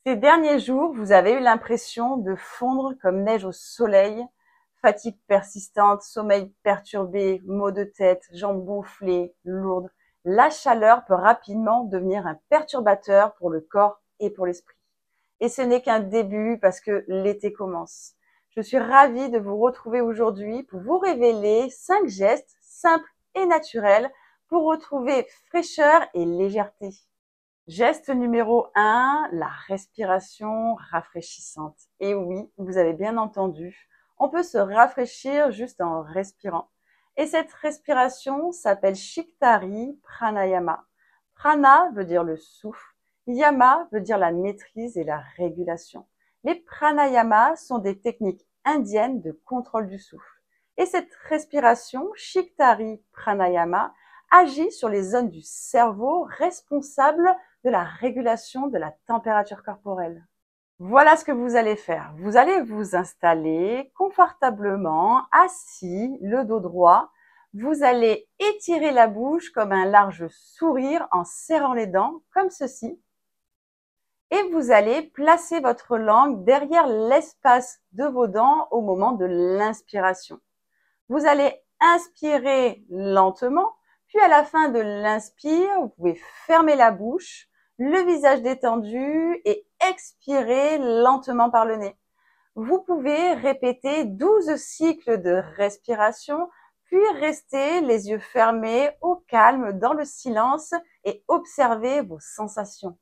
Ces derniers jours, vous avez eu l'impression de fondre comme neige au soleil. Fatigue persistante, sommeil perturbé, maux de tête, jambes gonflées, lourdes. La chaleur peut rapidement devenir un perturbateur pour le corps et pour l'esprit. Et ce n'est qu'un début parce que l'été commence. Je suis ravie de vous retrouver aujourd'hui pour vous révéler 5 gestes simples et naturels pour retrouver fraîcheur et légèreté. Geste numéro 1, la respiration rafraîchissante. Et oui, vous avez bien entendu, on peut se rafraîchir juste en respirant. Et cette respiration s'appelle Shiktari Pranayama. Prana veut dire le souffle, Yama veut dire la maîtrise et la régulation. Les pranayamas sont des techniques indiennes de contrôle du souffle. Et cette respiration, Shiktari Pranayama, agit sur les zones du cerveau responsables de la régulation de la température corporelle. Voilà ce que vous allez faire. Vous allez vous installer confortablement, assis, le dos droit. Vous allez étirer la bouche comme un large sourire en serrant les dents, comme ceci. Et vous allez placer votre langue derrière l'espace de vos dents au moment de l'inspiration. Vous allez inspirer lentement, puis à la fin de l'inspire, vous pouvez fermer la bouche, le visage détendu et expirer lentement par le nez. Vous pouvez répéter 12 cycles de respiration, puis rester les yeux fermés au calme dans le silence et observer vos sensations.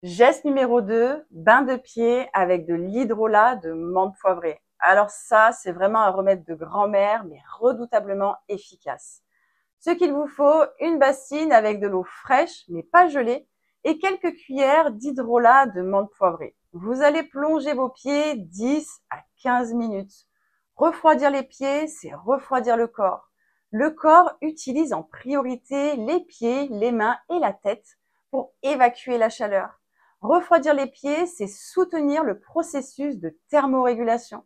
Geste numéro 2, bain de pied avec de l'hydrolat de menthe poivrée. Alors ça, c'est vraiment un remède de grand-mère, mais redoutablement efficace. Ce qu'il vous faut, une bassine avec de l'eau fraîche, mais pas gelée, et quelques cuillères d'hydrolat de menthe poivrée. Vous allez plonger vos pieds 10 à 15 minutes. Refroidir les pieds, c'est refroidir le corps. Le corps utilise en priorité les pieds, les mains et la tête pour évacuer la chaleur. Refroidir les pieds, c'est soutenir le processus de thermorégulation.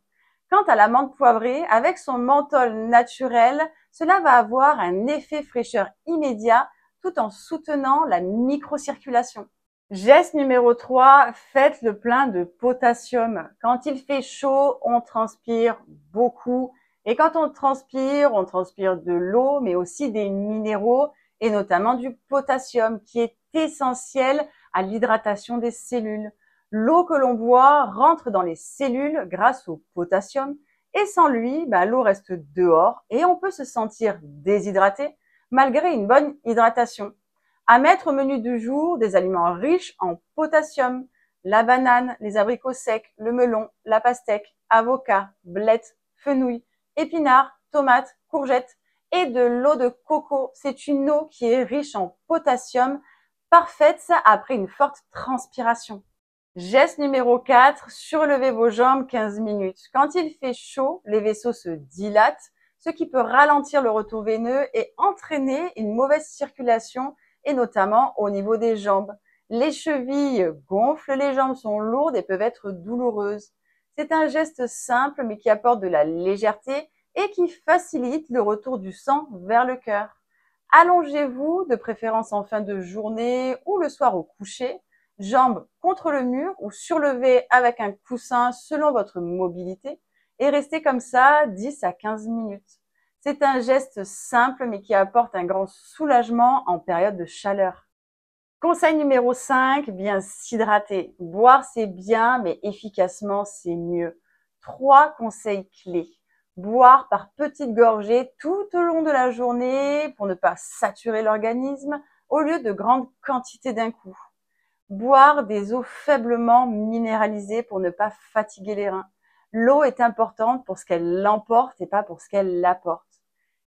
Quant à la menthe poivrée, avec son menthol naturel, cela va avoir un effet fraîcheur immédiat tout en soutenant la microcirculation. Geste numéro 3, faites le plein de potassium. Quand il fait chaud, on transpire beaucoup. Et quand on transpire de l'eau, mais aussi des minéraux et notamment du potassium qui est essentiel à l'hydratation des cellules. L'eau que l'on boit rentre dans les cellules grâce au potassium et sans lui, l'eau reste dehors et on peut se sentir déshydraté malgré une bonne hydratation. À mettre au menu du jour des aliments riches en potassium, la banane, les abricots secs, le melon, la pastèque, avocat, blettes, fenouil, épinards, tomates, courgettes et de l'eau de coco. C'est une eau qui est riche en potassium, parfaite après une forte transpiration. Geste numéro 4, surlevez vos jambes 15 minutes. Quand il fait chaud, les vaisseaux se dilatent, ce qui peut ralentir le retour veineux et entraîner une mauvaise circulation, et notamment au niveau des jambes. Les chevilles gonflent, les jambes sont lourdes et peuvent être douloureuses. C'est un geste simple mais qui apporte de la légèreté et qui facilite le retour du sang vers le cœur. Allongez-vous, de préférence en fin de journée ou le soir au coucher, jambes contre le mur ou surlevées avec un coussin selon votre mobilité et restez comme ça 10 à 15 minutes. C'est un geste simple mais qui apporte un grand soulagement en période de chaleur. Conseil numéro 5, bien s'hydrater. Boire c'est bien mais efficacement c'est mieux. 3 conseils clés. Boire par petites gorgées tout au long de la journée pour ne pas saturer l'organisme au lieu de grandes quantités d'un coup. Boire des eaux faiblement minéralisées pour ne pas fatiguer les reins. L'eau est importante pour ce qu'elle l'emporte et pas pour ce qu'elle l'apporte.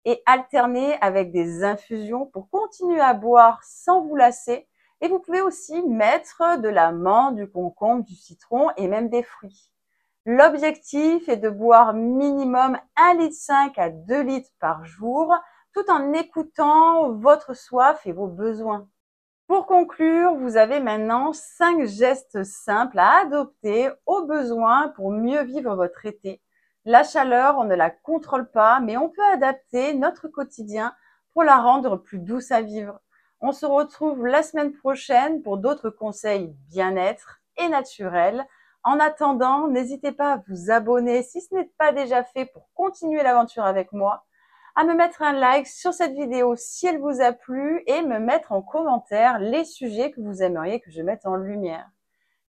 Et alterner avec des infusions pour continuer à boire sans vous lasser. Et vous pouvez aussi mettre de la menthe, du concombre, du citron et même des fruits. L'objectif est de boire minimum 1,5 litre à 2 litres par jour, tout en écoutant votre soif et vos besoins. Pour conclure, vous avez maintenant 5 gestes simples à adopter au besoin pour mieux vivre votre été. La chaleur, on ne la contrôle pas, mais on peut adapter notre quotidien pour la rendre plus douce à vivre. On se retrouve la semaine prochaine pour d'autres conseils bien-être et naturel. En attendant, n'hésitez pas à vous abonner si ce n'est pas déjà fait pour continuer l'aventure avec moi, à me mettre un like sur cette vidéo si elle vous a plu et me mettre en commentaire les sujets que vous aimeriez que je mette en lumière.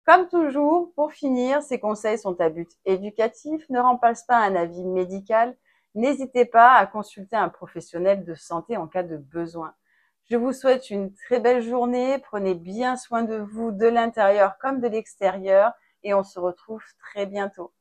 Comme toujours, pour finir, ces conseils sont à but éducatif, ne remplacent pas un avis médical. N'hésitez pas à consulter un professionnel de santé en cas de besoin. Je vous souhaite une très belle journée, prenez bien soin de vous de l'intérieur comme de l'extérieur et on se retrouve très bientôt.